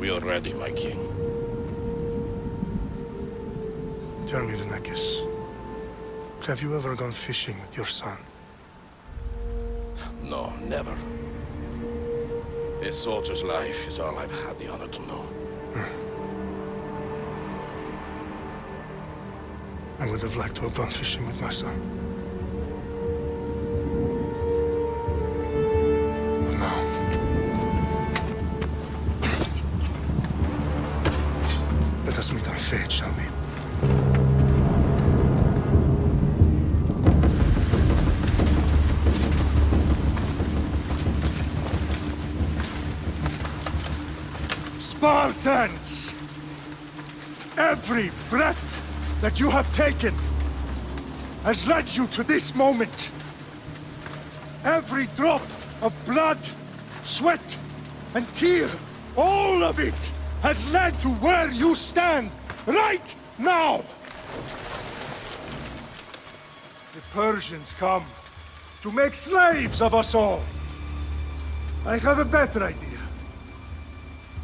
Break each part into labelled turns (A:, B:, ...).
A: We are ready, my king.
B: Tell me, Venekis, have you ever gone fishing with your son?
A: No, never. A soldier's life is all I've had the honor to know.
B: I would have liked to have gone fishing with my son. But now... Let us meet our fate, shall we?
C: Spartans! Every breath that you have taken has led you to this moment. Every drop of blood, sweat, and tear, all of it has led to where you stand right now. The Persians come to make slaves of us all. I have a better idea.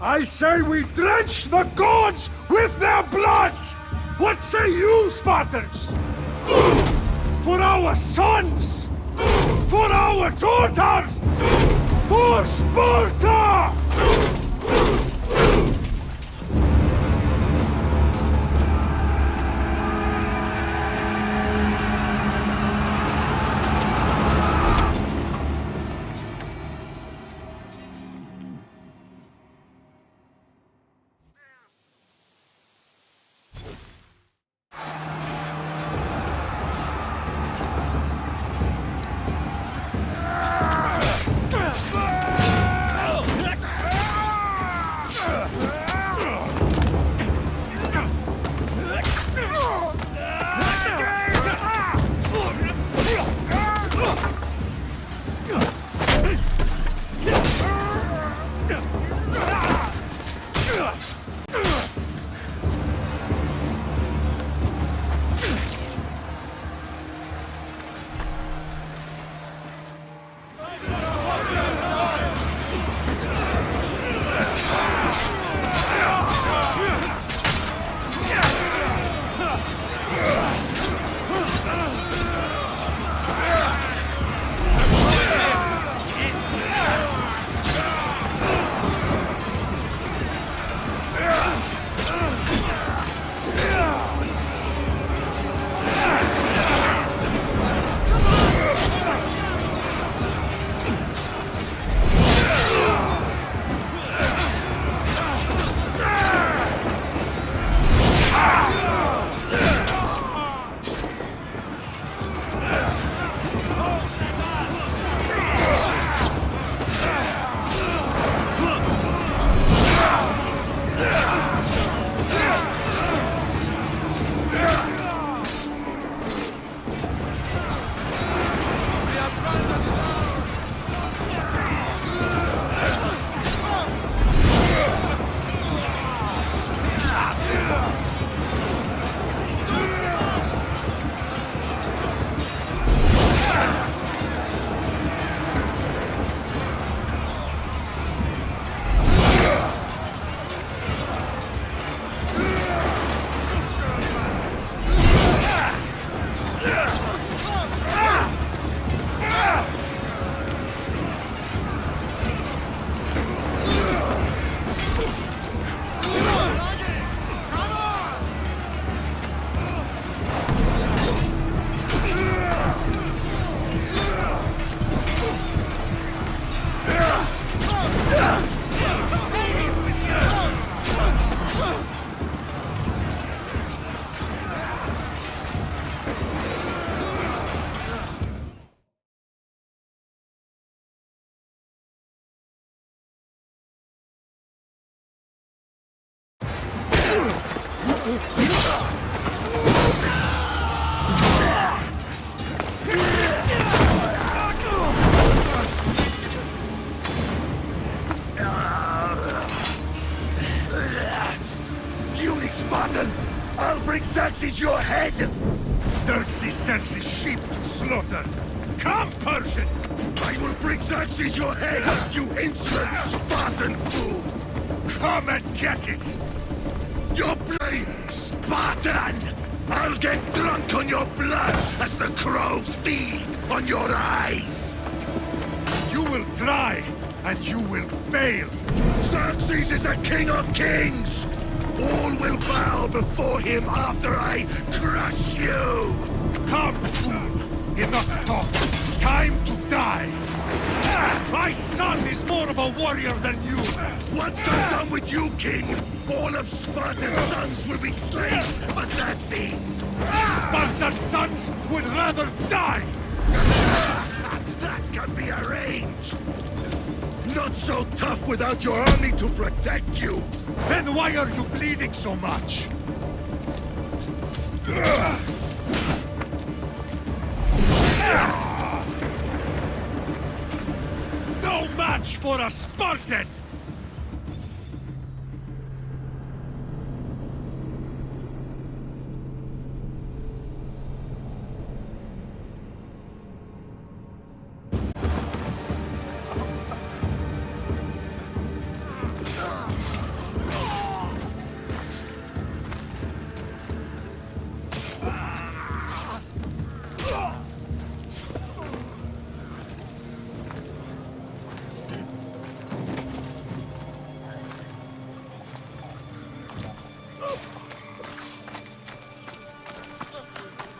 C: I say we drench the gods with their bloods! What say you, Spartans? For our sons! For our daughters! For Sparta!
D: Spartan! I'll bring Xerxes your head!
C: Xerxes sends his sheep to slaughter. Come, Persian!
D: I will bring Xerxes your head, you insolent Spartan fool!
C: Come and get it!
D: Your bloody Spartan! I'll get drunk on your blood as the crows feed on your eyes!
C: You will try, and you will fail!
D: Xerxes is the king of kings! All will bow before him after I crush you!
C: Come, fool! Enough talk! Time to die! My son is more of a warrior than you!
D: Once I'm done with you, king, all of Sparta's sons will be slaves for Xerxes!
C: Sparta's sons would rather die!
D: That can be arranged! Not so tough without your army to protect you!
C: Then why are you bleeding so much? No match for a Spartan!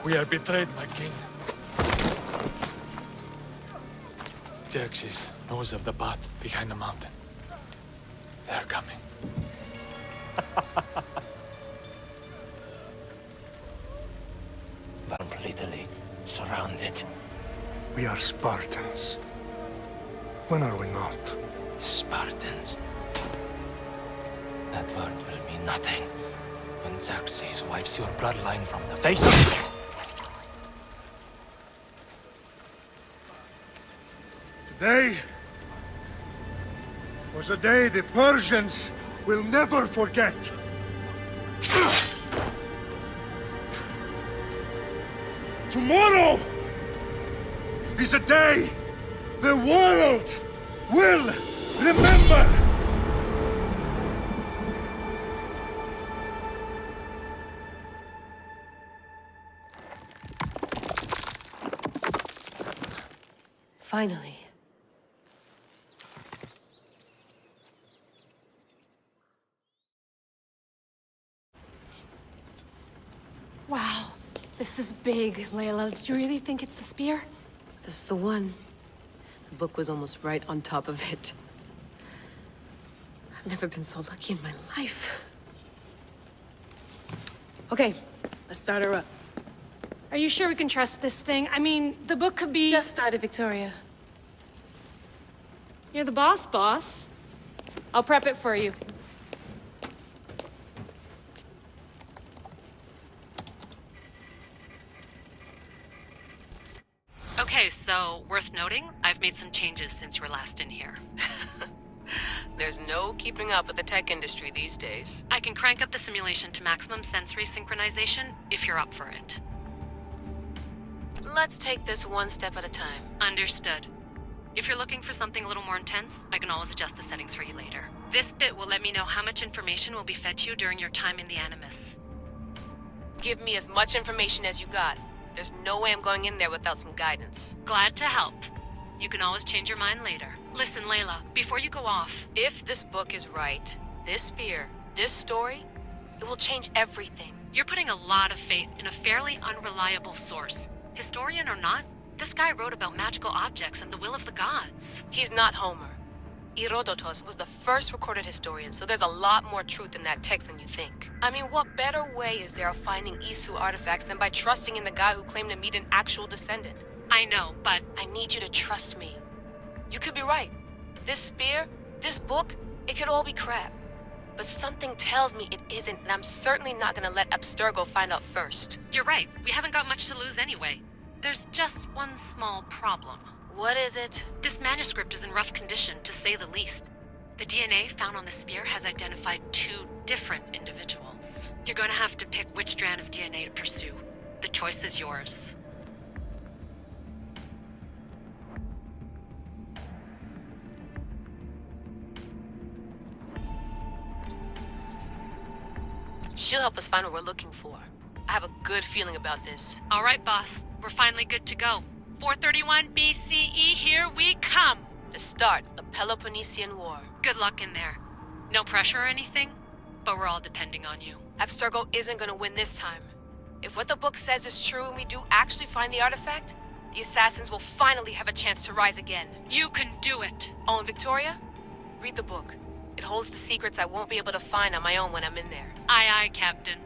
E: We are betrayed, my king. Xerxes knows of the path behind the mountain. They're coming.
F: Completely surrounded.
B: We are Spartans. When are we not?
F: Spartans. That word will mean nothing when Xerxes wipes your bloodline from the face of...
C: Today was a day the Persians will never forget. Tomorrow is a day the world will remember.
G: Finally.
H: Wow, this is big, Layla. Did you really think it's the spear?
G: This is the one. The book was almost right on top of it. I've never been so lucky in my life. Okay, let's start her up.
H: Are you sure we can trust this thing? I mean, the book could be...
G: Just started, Victoria.
H: You're the boss. I'll prep it for you.
I: Okay, so worth noting, I've made some changes since you were last in here.
G: There's no keeping up with the tech industry these days.
I: I can crank up the simulation to maximum sensory synchronization if you're up for it.
G: Let's take this one step at a time.
I: Understood. If you're looking for something a little more intense, I can always adjust the settings for you later. This bit will let me know how much information will be fed to you during your time in the Animus.
G: Give me as much information as you got. There's no way I'm going in there without some guidance.
I: Glad to help. You can always change your mind later. Listen, Layla, before you go off...
G: If this book is right, this spear, this story, it will change everything.
I: You're putting a lot of faith in a fairly unreliable source. Historian or not, this guy wrote about magical objects and the will of the gods.
G: He's not Homer. Herodotus was the first recorded historian, so there's a lot more truth in that text than you think. I mean, what better way is there of finding Isu artifacts than by trusting in the guy who claimed to meet an actual descendant?
I: I know, but...
G: I need you to trust me. You could be right. This spear, this book, it could all be crap. But something tells me it isn't, and I'm certainly not gonna let Abstergo find out first.
I: You're right. We haven't got much to lose anyway. There's just one small problem.
G: What is it?
I: This manuscript is in rough condition, to say the least. The DNA found on the spear has identified 2 different individuals. You're gonna have to pick which strand of DNA to pursue. The choice is yours.
G: She'll help us find what we're looking for. I have a good feeling about this.
I: All right, boss. We're finally good to go. 431 BCE, here we come!
G: The start of the Peloponnesian War.
I: Good luck in there. No pressure or anything, but we're all depending on you.
G: Abstergo isn't gonna win this time. If what the book says is true and we do actually find the artifact, the assassins will finally have a chance to rise again.
I: You can do it!
G: Oh, and Victoria? Read the book. It holds the secrets I won't be able to find on my own when I'm in there.
I: Aye, aye, Captain.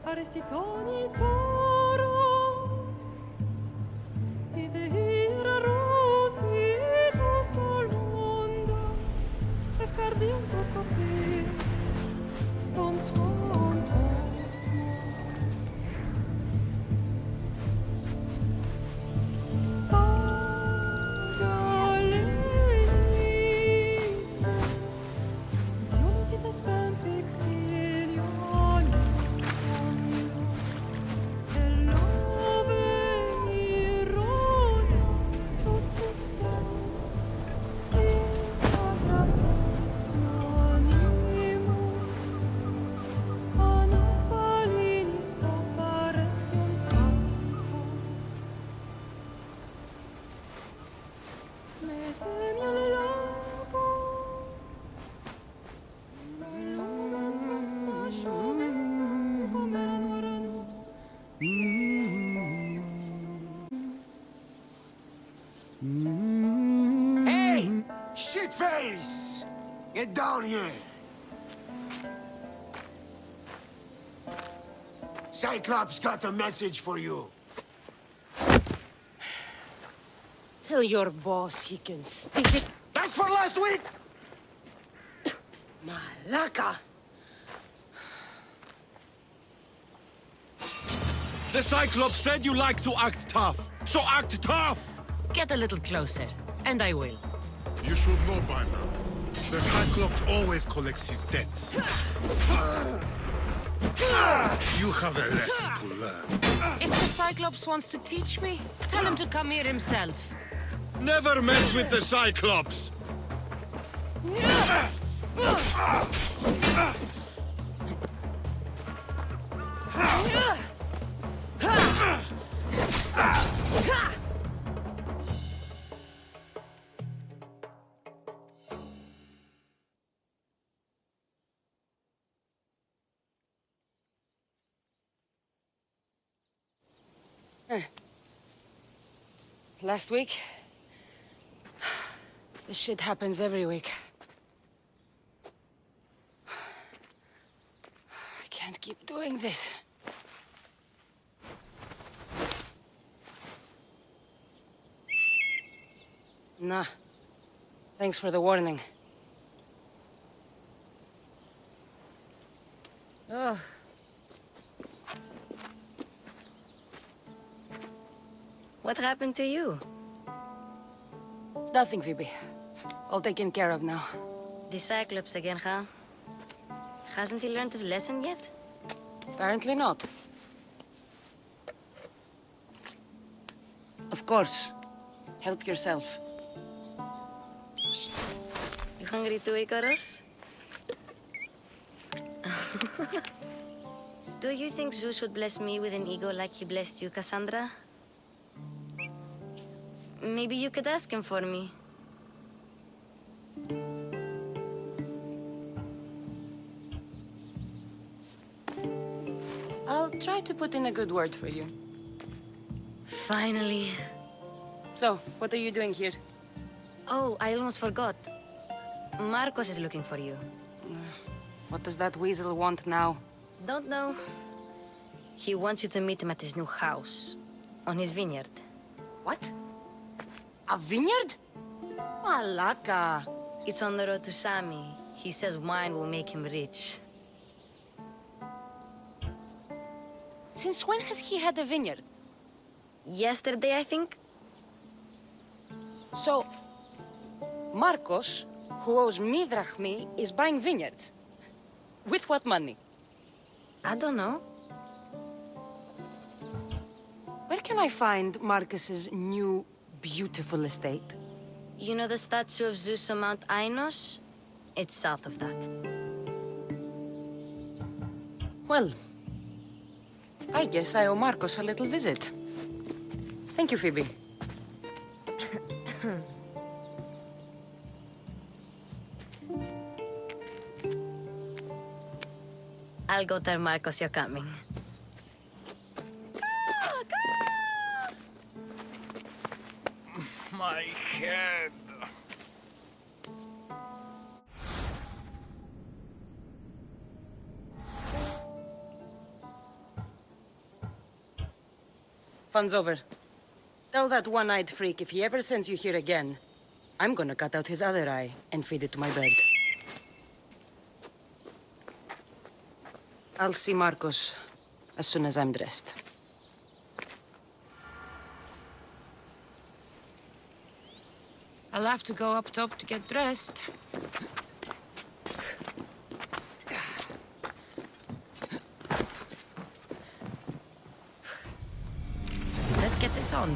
J: Arestitoni toro ide ira rositos tolmondas et cardias bostopi ton svon
D: Hey! Shitface! Get down here! Cyclops got a message for you.
J: Tell your boss he can stick it.
D: That's for last week!
J: Malaka!
K: The Cyclops said you like to act tough, so act tough!
J: Get a little closer, and I will.
B: You should know by now. The Cyclops always collects his debts. You have a lesson to learn.
J: If the Cyclops wants to teach me, tell him to come here himself.
K: Never mess with the Cyclops!
J: Last week? This shit happens every week. I can't keep doing this. Nah. Thanks for the warning. Oh.
H: What happened to you?
J: It's nothing, Phoebe. All taken care of now.
H: The Cyclops again, huh? Hasn't he learned his lesson yet?
J: Apparently not. Of course. Help yourself.
H: You hungry too, Icarus? Do you think Zeus would bless me with an ego like he blessed you, Cassandra? Maybe you could ask him for me.
J: I'll try to put in a good word for you.
H: Finally.
J: So, what are you doing here?
H: Oh, I almost forgot. Marcos is looking for you.
J: What does that weasel want now?
H: Don't know. He wants you to meet him at his new house. On his vineyard.
J: What? A vineyard? Malaka.
H: It's on the road to Sami. He says wine will make him rich.
J: Since when has he had a vineyard?
H: Yesterday, I think?
J: So, Marcos, who owes me drachmi, is buying vineyards. With what money?
H: I don't know.
J: Where can I find Marcus's new, beautiful estate?
H: You know the statue of Zeus on Mount Ainos? It's south of that.
J: Well, I guess I owe Marcos a little visit. Thank you, Phoebe.
H: I'll go tell Marcos you're coming.
K: My head.
J: Fun's over. Tell that one-eyed freak if he ever sends you here again, I'm gonna cut out his other eye and feed it to my bird. I'll see Marcos as soon as I'm dressed.
L: I'll have to go up top to get dressed. Let's get this on.